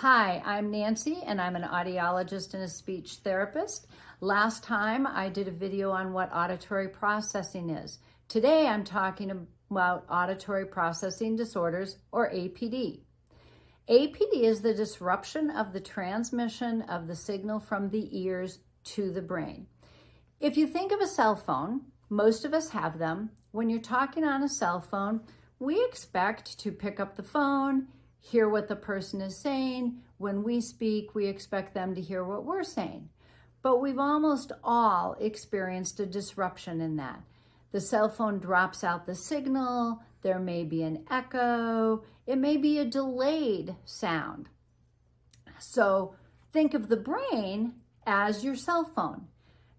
Hi, I'm Nancy and I'm an audiologist and a speech therapist. Last time I did a video on what auditory processing is. Today I'm talking about auditory processing disorders, or APD. APD is the disruption of the transmission of the signal from the ears to the brain. If you think of a cell phone, most of us have them. When you're talking on a cell phone, we expect to pick up the phone, hear what the person is saying. When we speak, we expect them to hear what we're saying. But we've almost all experienced a disruption in that. The cell phone drops out the signal, there may be an echo, it may be a delayed sound. So think of the brain as your cell phone.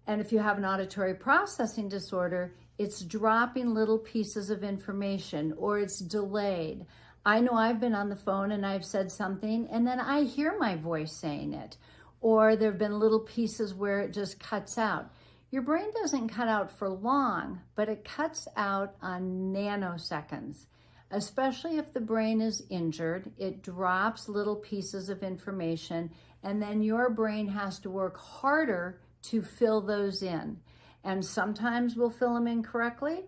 And if you have an auditory processing disorder, it's dropping little pieces of information or it's delayed. I know I've been on the phone and I've said something and then I hear my voice saying it. Or there have been little pieces where it just cuts out. Your brain doesn't cut out for long, but it cuts out on nanoseconds. Especially if the brain is injured, it drops little pieces of information and then your brain has to work harder to fill those in. And sometimes we'll fill them in correctly,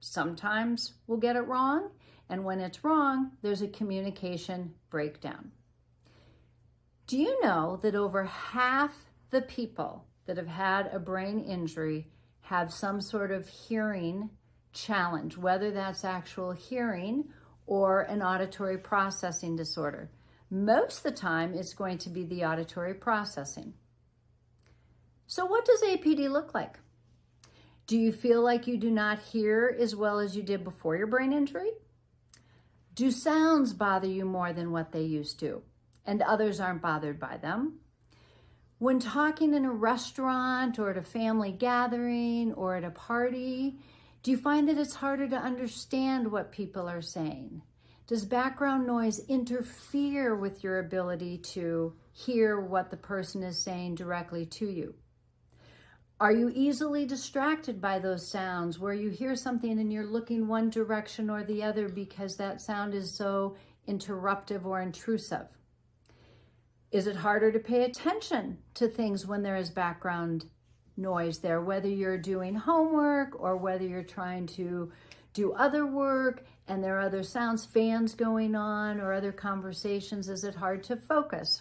sometimes we'll get it wrong. And when it's wrong, there's a communication breakdown. Do you know that over half the people that have had a brain injury have some sort of hearing challenge, whether that's actual hearing or an auditory processing disorder? Most of the time, it's going to be the auditory processing. So what does APD look like? Do you feel like you do not hear as well as you did before your brain injury? Do sounds bother you more than what they used to, and others aren't bothered by them? When talking in a restaurant or at a family gathering or at a party, do you find that it's harder to understand what people are saying? Does background noise interfere with your ability to hear what the person is saying directly to you? Are you easily distracted by those sounds where you hear something and you're looking one direction or the other because that sound is so interruptive or intrusive? Is it harder to pay attention to things when there is background noise there, whether you're doing homework or whether you're trying to do other work and there are other sounds, fans going on or other conversations? Is it hard to focus?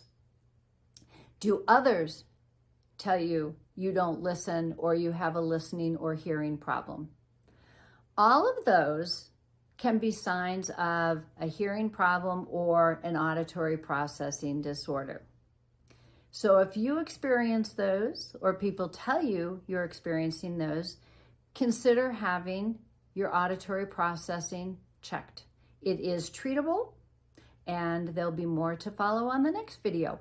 Do others tell you you don't listen or you have a listening or hearing problem? All of those can be signs of a hearing problem or an auditory processing disorder. So if you experience those or people tell you you're experiencing those, consider having your auditory processing checked. It is treatable and there'll be more to follow on the next video.